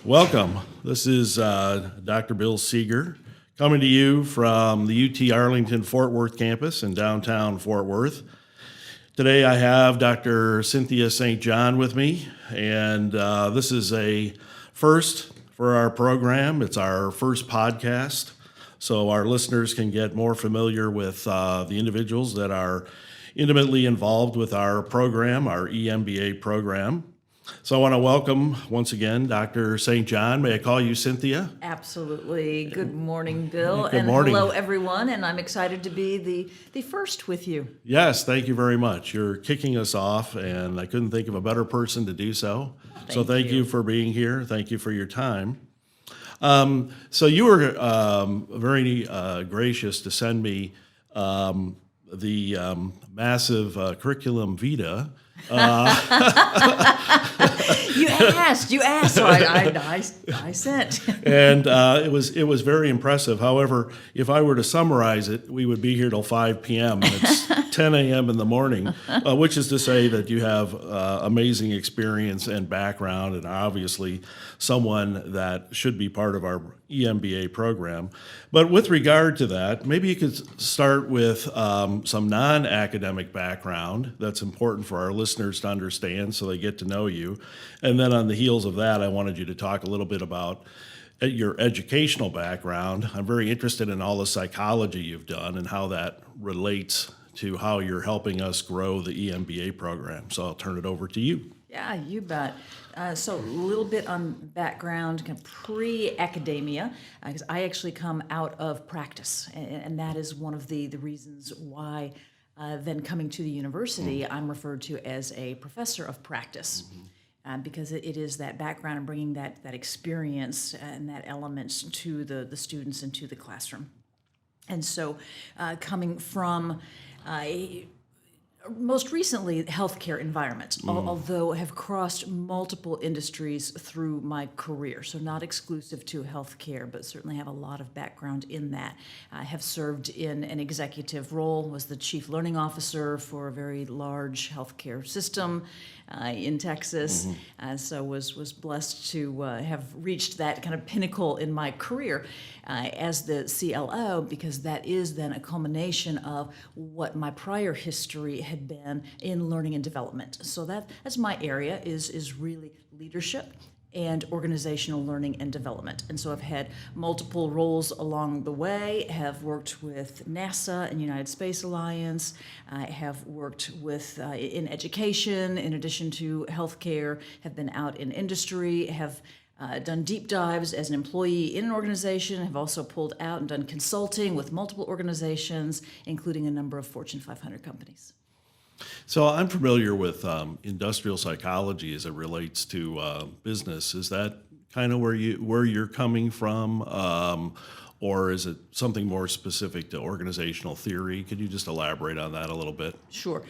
Welcome. This is Dr. Bill Seeger coming to you from the UT Arlington Fort Worth campus in downtown Fort Worth. Today I have Dr. Cynthia St. with me, and this is a first for our program. It's our first podcast, so our listeners can get more familiar with the individuals that are intimately involved with our program, our EMBA program. So I want to welcome once again Dr. St. John. May I call you Cynthia? Absolutely. Good morning, Bill. Good morning. Hello, everyone. And I'm excited to be the first with you. Yes, thank you very much. You're kicking us off, and I couldn't think of a better person to do so. So thank you for being here. Thank you for your time. So you were very gracious to send me the massive curriculum vitae. You asked, so I sent. And it was very impressive. However, if I were to summarize it, we would be here till 5 p.m. and it's 10 a.m. in the morning, which is to say that you have amazing experience and background, and obviously someone that should be part of our EMBA program. But with regard to that, maybe you could start with some non-academic background that's important for our listeners to understand so they get to know you. And then on the heels of that, I wanted you to talk a little bit about your educational background. I'm very interested in all the psychology you've done and how that relates to how you're helping us grow the EMBA program. So I'll turn it over to you. Yeah, you bet. So a little bit on background, kind of pre-academia, because I actually come out of practice, and that is one of the reasons why then coming to the university, I'm referred to as a professor of practice. Because it is that background and bringing that experience and that element to the students and to the classroom. And so coming from most recently healthcare environment, although have crossed multiple industries through my career, so not exclusive to healthcare, but certainly have a lot of background in that. I have served in an executive role, was the chief learning officer for a very large healthcare system in Texas, so was blessed to have reached that kind of pinnacle in my career as the CLO, because that is then a culmination of what my prior history had been in learning and development. So that's my area, is really leadership and organizational learning and development. And so I've had multiple roles along the way, have worked with NASA and United Space Alliance, have worked with in education, in addition to healthcare, have been out in industry, have done deep dives as an employee in an organization, have also pulled out and done consulting with multiple organizations, including a number of Fortune 500 companies. So I'm familiar with industrial psychology as it relates to business. Is that kind of where you're coming from, or is it something more specific to organizational theory? Could you just elaborate on that a little bit? Sure.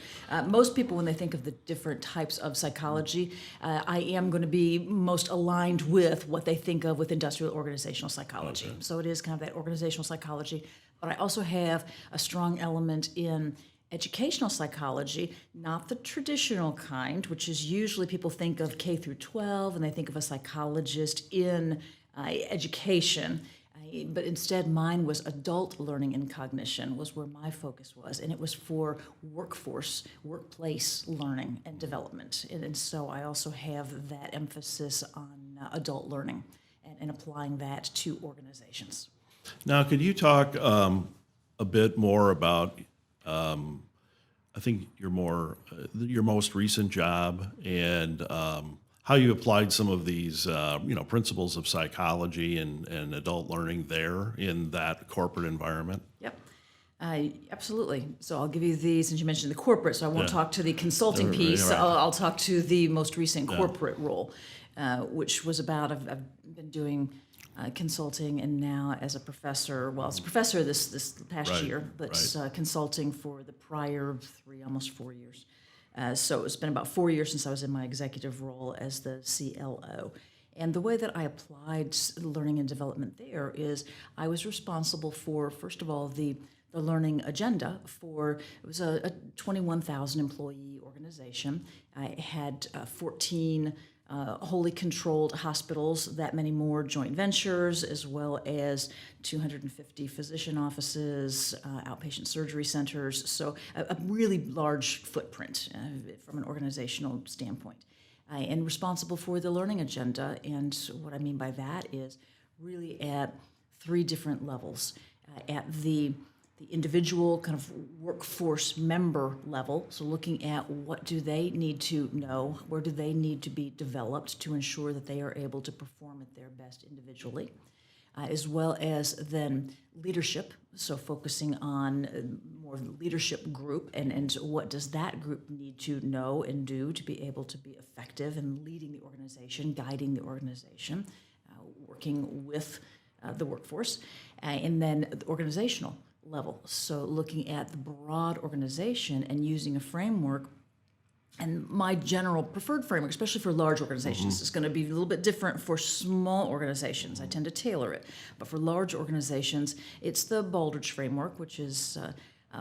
Most people, when they think of the different types of psychology, I am going to be most aligned with what they think of with industrial organizational psychology. Okay. So it is kind of that organizational psychology, but I also have a strong element in educational psychology, not the traditional kind, which is usually people think of K through 12 and they think of a psychologist in education. But instead, mine was adult learning and cognition was where my focus was, and it was for workplace learning and development. And so I also have that emphasis on adult learning and applying that to organizations. Now, could you talk a bit more about I think your most recent job and how you applied some of these principles of psychology and adult learning there in that corporate environment? Yep. Absolutely. So I'll give you since you mentioned the corporate, so I won't talk to the consulting piece. Right. I'll talk to the most recent corporate role, which was about, I've been doing consulting, and now as a professor, as a professor this past year, but consulting for the prior almost 4 years. So it's been about 4 years since I was in my executive role as the CLO. And the way that I applied learning and development there is I was responsible for, first of all, the learning agenda it was a 21,000 employee organization. I had 14 wholly controlled hospitals, that many more joint ventures, as well as 250 physician offices, outpatient surgery centers. So a really large footprint from an organizational standpoint. And responsible for the learning agenda. And what I mean by that is really at 3 different levels. At the individual kind of workforce member level, so looking at what do they need to know, where do they need to be developed to ensure that they are able to perform at their best individually, as well as then leadership, so focusing on more of the leadership group and what does that group need to know and do to be able to be effective in leading the organization, guiding the organization, working with the workforce, and then the organizational level. So looking at the broad organization and using a framework, and my general preferred framework, especially for large organizations, is going to be a little bit different for small organizations. I tend to tailor it. But for large organizations, it's the Baldrige framework, which is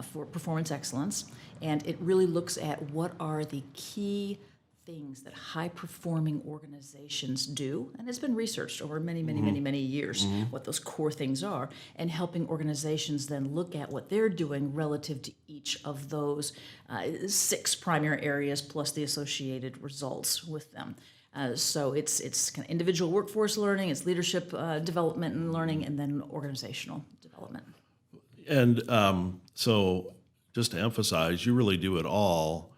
for performance excellence. And it really looks at what are the key things that high-performing organizations do, and it's been researched over many years what those core things are, and helping organizations then look at what they're doing relative to each of those 6 primary areas plus the associated results with them. So it's kind of individual workforce learning, it's leadership development and learning, and then organizational development. And so just to emphasize, you really do it all.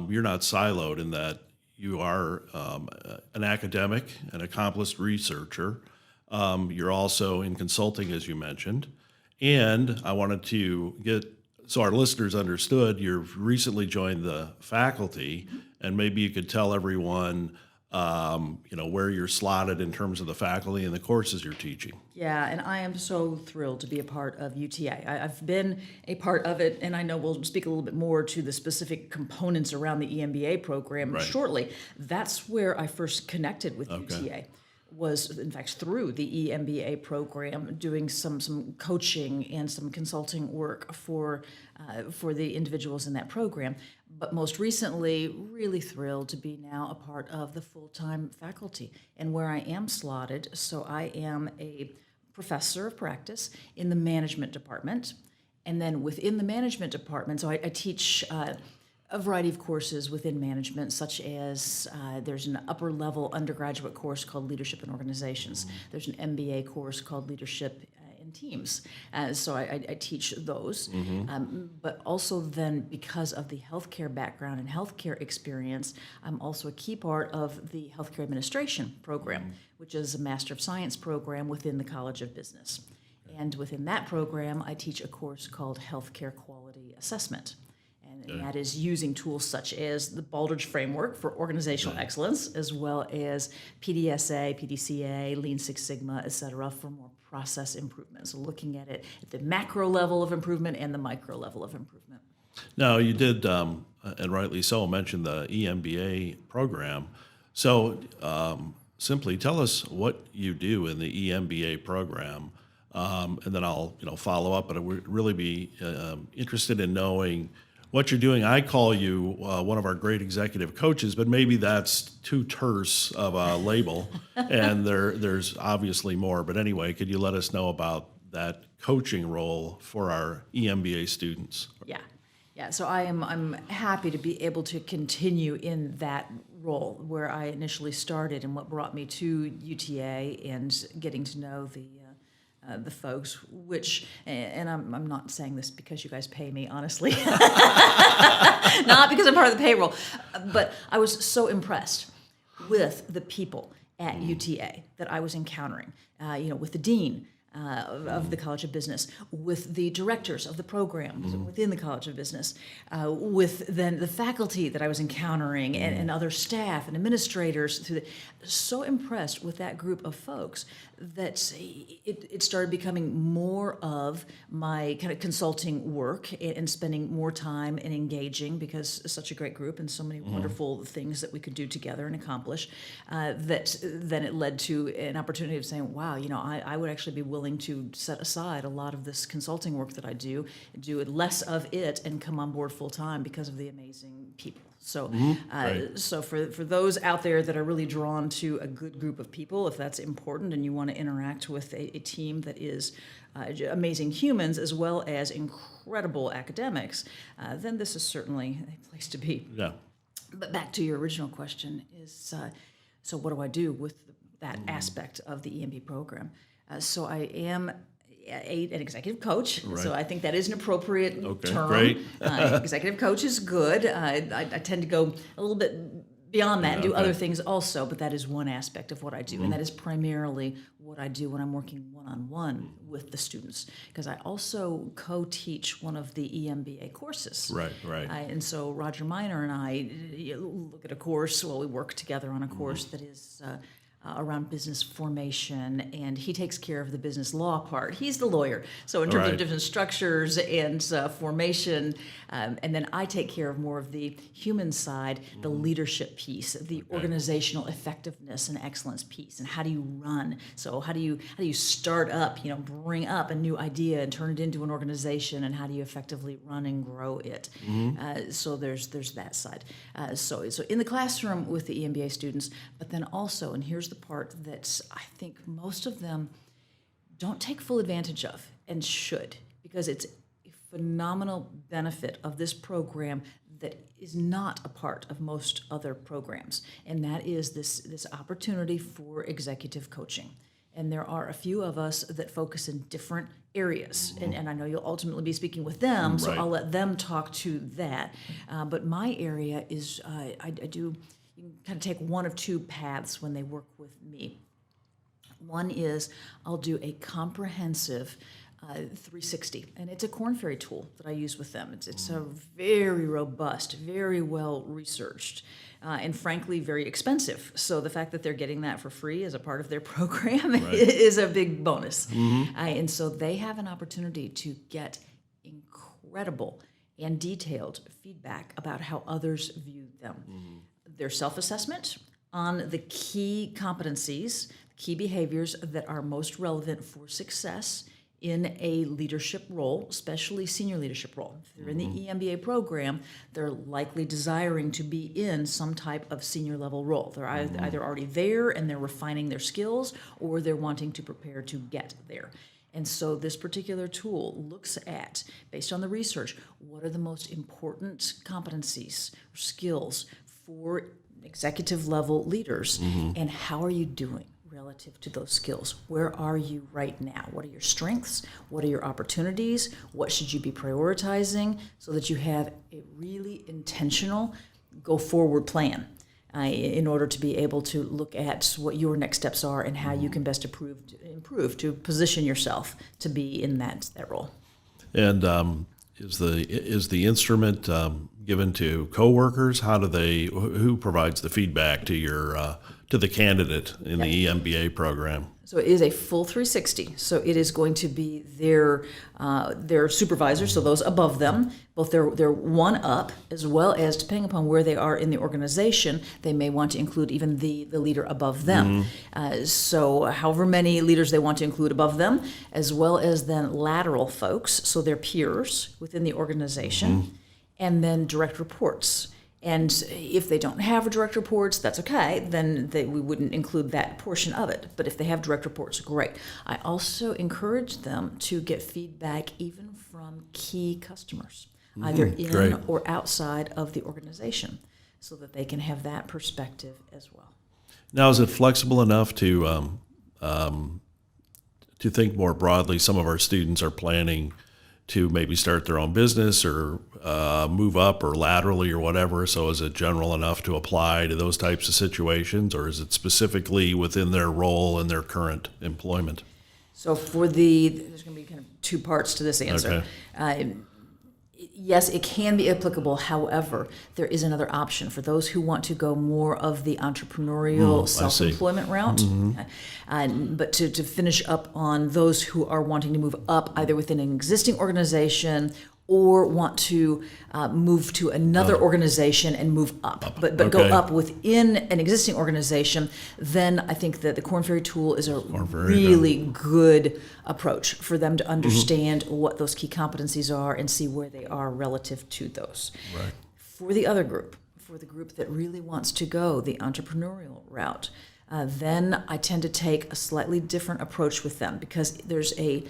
You're not siloed in that you are an academic, an accomplished researcher. You're also in consulting, as you mentioned. And I wanted to get, so our listeners understood, you've recently joined the faculty, and maybe you could tell everyone where you're slotted in terms of the faculty and the courses you're teaching. Yeah, and I am so thrilled to be a part of UTA. I've been a part of it, and I know we'll speak a little bit more to the specific components around the EMBA program shortly. That's where I first connected with UTA. Was in fact through the EMBA program, doing some coaching and some consulting work for the individuals in that program. But most recently, really thrilled to be now a part of the full-time faculty and where I am slotted. So I am a professor of practice in the management department, and then within the management department, so I teach a variety of courses within management, such as there's an upper level undergraduate course called Leadership in Organizations. There's an MBA course called Leadership in Teams. So I teach those. But also then, because of the healthcare background and healthcare experience, I'm also a key part of the Healthcare Administration program, which is a Master of Science program within the College of Business. And within that program, I teach a course called Healthcare Quality Assessment. And that is using tools such as the Baldrige framework for organizational excellence, as well as PDSA, PDCA, Lean Six Sigma, et cetera, for more process improvement. So looking at it at the macro level of improvement and the micro level of improvement. Now, you did, and rightly so, mention the EMBA program. So simply tell us what you do in the EMBA program, and then I'll follow up, but I would really be interested in knowing what you're doing. I call you one of our great executive coaches, but maybe that's too terse of a label, and there's obviously more. But anyway, could you let us know about that coaching role for our EMBA students? Yeah. So I'm happy to be able to continue in that role where I initially started and what brought me to UTA and getting to know the folks, which, and I'm not saying this because you guys pay me, honestly, not because I'm part of the payroll, but I was so impressed with the people at UTA that I was encountering, with the dean of the College of Business, with the directors of the programs within the College of Business, with then the faculty that I was encountering and other staff and administrators. So impressed with that group of folks that it started becoming more of my kind of consulting work and spending more time and engaging, because it's such a great group and so many wonderful things that we could do together and accomplish, that then it led to an opportunity of saying, wow, I would actually be willing to set aside a lot of this consulting work that I do less of it and come on board full time because of the amazing people. So, Right. so for those out there that are really drawn to a good group of people, if that's important and you want to interact with a team that is amazing humans as well as incredible academics, then this is certainly a place to be. Yeah. But back to your original question is, so what do I do with that aspect of the EMB program? So I am an executive coach, Right. so I think that is an appropriate term. Great. Executive coach is good. I tend to go a little bit beyond that and do other things also, but that is one aspect of what I do, and that is primarily what I do when I'm working one-on-one with the students, because I also co-teach one of the EMBA courses. Right. And so Roger Miner and I look at a course, we work together on a course that is around business formation, and he takes care of the business law part. He's the lawyer. So in terms of different structures and formation, and then I take care of more of the human side, the leadership piece, the organizational effectiveness and excellence piece, and how do you run? So how do you start up, bring up a new idea and turn it into an organization, and how do you effectively run and grow it? So there's that side. So in the classroom with the EMBA students, but then also, and here's the part that I think most of them don't take full advantage of and should, because it's a phenomenal benefit of this program that is not a part of most other programs, and that is this opportunity for executive coaching. And there are a few of us that focus in different areas, and I know you'll ultimately be speaking with them, so I'll let them talk to that. But my area is I do. You can kind of take one of two paths when they work with me. One is I'll do a comprehensive 360, and it's a Korn Ferry tool that I use with them. It's a very robust, very well researched, and frankly very expensive. So the fact that they're getting that for free as a part of their program is a big bonus. And so they have an opportunity to get incredible and detailed feedback about how others view them. Their self-assessment on the key competencies, key behaviors that are most relevant for success in a leadership role, especially senior leadership role. If they're in the EMBA program, they're likely desiring to be in some type of senior level role. They're either already there and they're refining their skills, or they're wanting to prepare to get there. And so this particular tool looks at, based on the research, what are the most important competencies or skills for executive level leaders, and how are you doing relative to those skills? Where are you right now? What are your strengths? What are your opportunities? What should you be prioritizing so that you have a really intentional go forward plan in order to be able to look at what your next steps are and how you can best improve to position yourself to be in that role. And is the instrument given to coworkers? Who provides the feedback to the candidate in the EMBA program? So it is a full 360. So it is going to be their supervisors, so those above them, both their one up, as well as, depending upon where they are in the organization, they may want to include even the leader above them. So however many leaders they want to include above them, as well as then lateral folks, so their peers within the organization, and then direct reports. And if they don't have direct reports, that's okay. Then we wouldn't include that portion of it. But if they have direct reports, great. I also encourage them to get feedback even from key customers, either in or outside of the organization, so that they can have that perspective as well. Now, is it flexible enough to think more broadly? Some of our students are planning to maybe start their own business or move up or laterally or whatever. So is it general enough to apply to those types of situations, or is it specifically within their role and their current employment? So there's going to be kind of two parts to this answer. Okay. Yes, it can be applicable. However, there is another option for those who want to go more of the entrepreneurial self-employment route. But to finish up on those who are wanting to move up either within an existing organization or want to move to another organization and move up, but go up within an existing organization, then I think that the Korn Ferry tool is a really good approach for them to understand what those key competencies are and see where they are relative to those. Right. For the other group, for for the group that really wants to go the entrepreneurial route. Then I tend to take a slightly different approach with them because there's an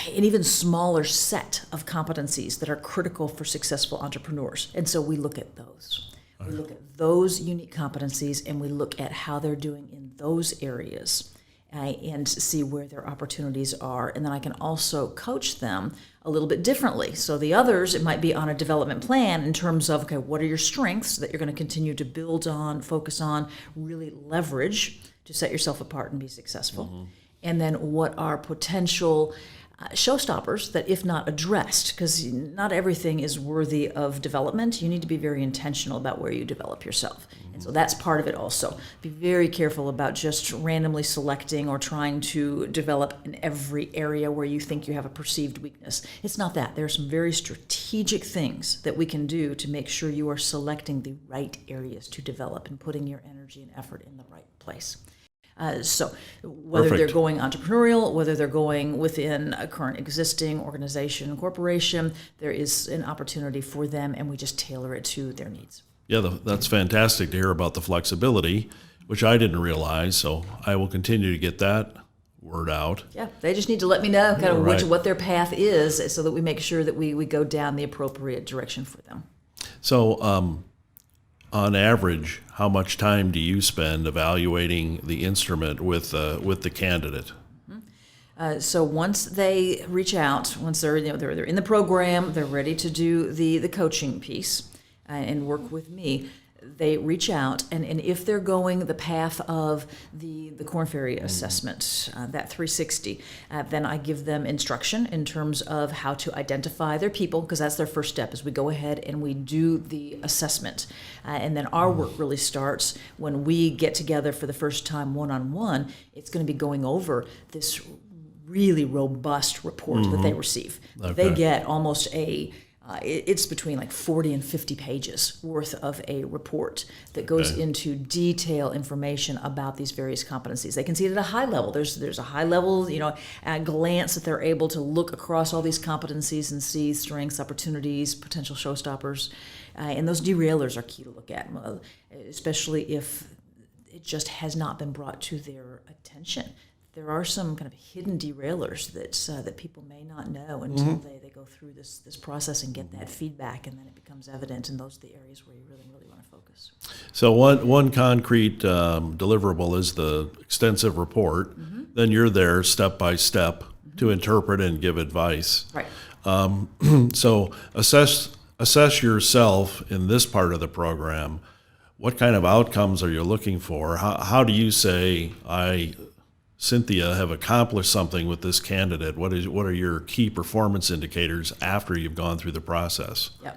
even smaller set of competencies that are critical for successful entrepreneurs. And so we look at those. We look at those unique competencies and we look at how they're doing in those areas and see where their opportunities are. And then I can also coach them a little bit differently. So the others, it might be on a development plan in terms of, okay, what are your strengths that you're going to continue to build on, focus on, really leverage to set yourself apart and be successful. Mm-hmm. And then what are potential showstoppers that, if not addressed, because not everything is worthy of development, you need to be very intentional about where you develop yourself. And so that's part of it also. Be very careful about just randomly selecting or trying to develop in every area where you think you have a perceived weakness. It's not that. There are some very strategic things that we can do to make sure you are selecting the right areas to develop and putting your energy and effort in the right place. So whether Perfect. they're going entrepreneurial, whether they're going within a current existing organization, corporation, there is an opportunity for them, and we just tailor it to their needs. Yeah, that's fantastic to hear about the flexibility, which I didn't realize. So I will continue to get that word out. Yeah, they just need to let me know kind of Right. what their path is so that we make sure that we go down the appropriate direction for them. So on average, how much time do you spend evaluating the instrument with the candidate? So once they reach out, once they're they're in the program, they're ready to do the coaching piece and work with me. They reach out, and if they're going the path of the Korn Ferry assessment, that 360, then I give them instruction in terms of how to identify their people, because that's their first step, is we go ahead and we do the assessment. And then our work really starts when we get together for the first time one-on-one. It's going to be going over this really robust report that they receive. Okay. They get almost it's between like 40 and 50 pages worth of a report that goes into detailed information about these various competencies. They can see it at a high level. There's a high level, at glance that they're able to look across all these competencies and see strengths, opportunities, potential showstoppers. And those derailers are key to look at, especially if it just has not been brought to their attention. There are some kind of hidden derailers that people may not know until they go through this process and get that feedback, and then it becomes evident, and those are the areas where you really, really want to focus. So one concrete deliverable is the extensive report. Then you're there step by step to interpret and give advice. Right. So assess yourself in this part of the program. What kind of outcomes are you looking for? How do you say, Cynthia, have accomplished something with this candidate? What are your key performance indicators after you've gone through the process? Yeah.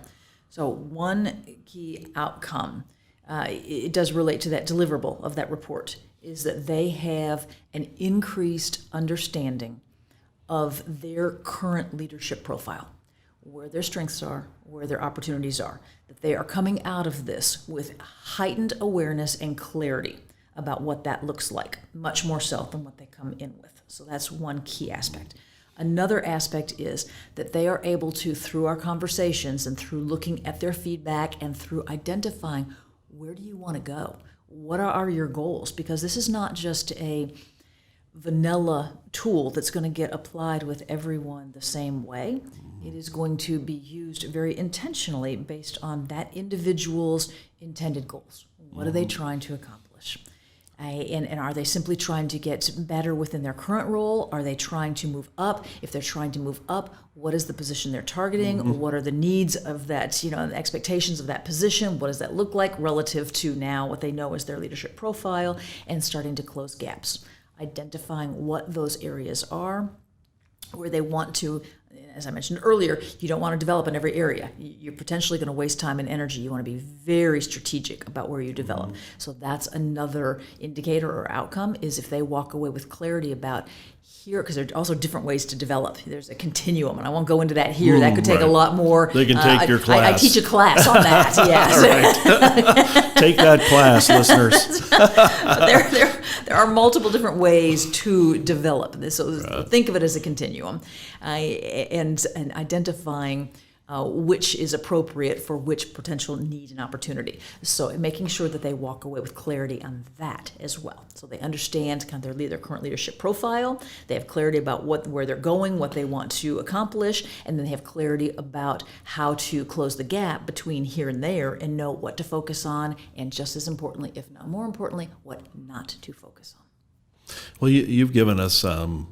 So one key outcome, it does relate to that deliverable of that report, is that they have an increased understanding of their current leadership profile, where their strengths are, where their opportunities are, that they are coming out of this with heightened awareness and clarity about what that looks like, much more so than what they come in with. So that's one key aspect. Another aspect is that they are able to, through our conversations and through looking at their feedback and through identifying, where do you want to go? What are your goals? Because this is not just a vanilla tool that's going to get applied with everyone the same way. It is going to be used very intentionally based on that individual's intended goals. What are they trying to accomplish? And are they simply trying to get better within their current role? Are they trying to move up? If they're trying to move up, what is the position they're targeting? What are the needs of that, the expectations of that position? What does that look like relative to now what they know is their leadership profile, and starting to close gaps, identifying what those areas are, where they want to. As I mentioned earlier, you don't want to develop in every area. You're potentially going to waste time and energy. You want to be very strategic about where you develop. So that's another indicator or outcome, is if they walk away with clarity about here, because there are also different ways to develop. There's a continuum, and I won't go into that here. That could take a lot more. They can take your class. I teach a class on that, yes. Take that class, listeners. But there are multiple different ways to develop this. So think of it as a continuum, and identifying which is appropriate for which potential need and opportunity. So making sure that they walk away with clarity on that as well. So they understand kind of their current leadership profile, they have clarity about where they're going, what they want to accomplish, and then they have clarity about how to close the gap between here and there and know what to focus on, and just as importantly, if not more importantly, what not to focus on. Well, you've given us a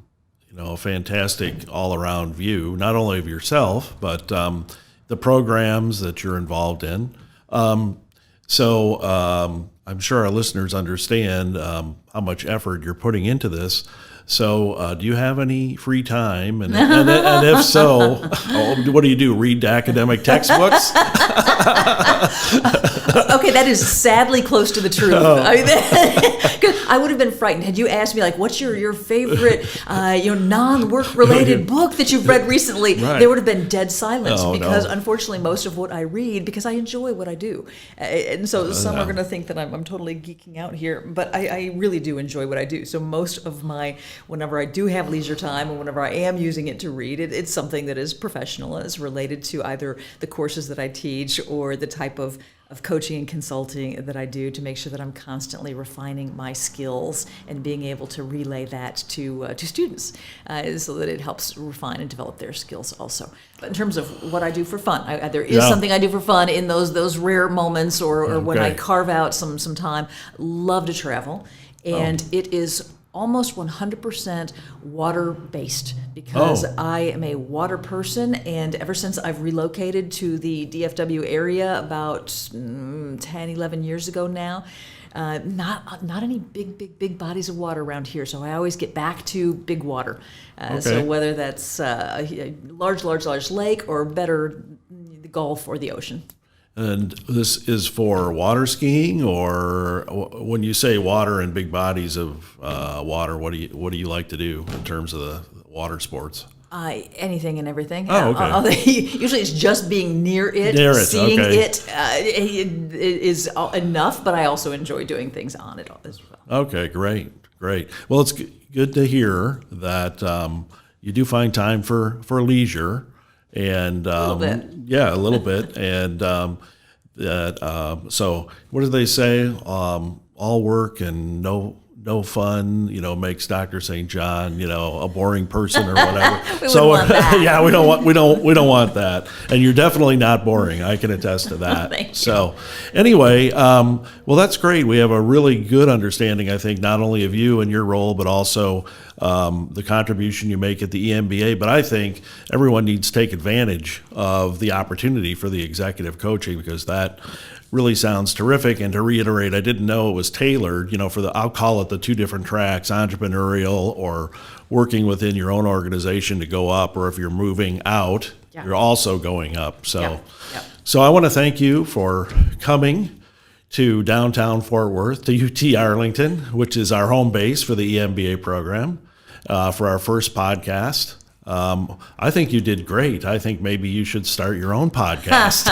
fantastic all-around view, not only of yourself, but the programs that you're involved in. So I'm sure our listeners understand how much effort you're putting into this. So do you have any free time? And if so, what do? Read academic textbooks? Okay, that is sadly close to the truth. I would have been frightened had you asked me, like, what's your favorite non-work related book that you've read recently? Right. There would have been dead silence because no. Unfortunately most of what I read, because I enjoy what I do. And so some are going to think that I'm totally geeking out here, but I really do enjoy what I do. So most of whenever I do have leisure time and whenever I am using it to read, it's something that is professional and is related to either the courses that I teach or the type of coaching and consulting that I do to make sure that I'm constantly refining my skills and being able to relay that to students so that it helps refine and develop their skills also. But in terms of what I do for fun, there is something I do for fun in those rare moments or when I carve out some time. Love to travel, and it is almost 100% water-based because I am a water person, and ever since I've relocated to the DFW area about 10, 11 years ago now, not any big bodies of water around here, so I always get back to big water. So whether that's a large lake or better, the Gulf or the ocean. And this is for water skiing, or when you say water and big bodies of water, what do you like to do in terms of the water sports? Anything and everything. Oh, okay. Usually it's just being near it, seeing it is enough, but I also enjoy doing things on it as well. Okay, great. Well, it's good to hear that you do find time for leisure. And a little bit. And so what do they say? All work and no fun, makes Dr. St. John, a boring person or whatever. Yeah, we don't want that. And you're definitely not boring. I can attest to that. Thank you. So anyway, well, that's great. We have a really good understanding, I think, not only of you and your role, but also the contribution you make at the EMBA. But I think everyone needs to take advantage of the opportunity for the executive coaching, because that really sounds terrific. And to reiterate, I didn't know it was tailored, for I'll call it the two different tracks, entrepreneurial or working within your own organization to go up, or if you're moving out, you're also going up. So I want to thank you for coming to downtown Fort Worth, to UT Arlington, which is our home base for the EMBA program, for our first podcast. I think you did great. I think maybe you should start your own podcast.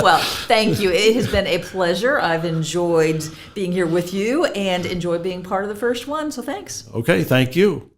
Well, thank you. It has been a pleasure. I've enjoyed being here with you and enjoyed being part of the first one, so thanks. Okay, thank you.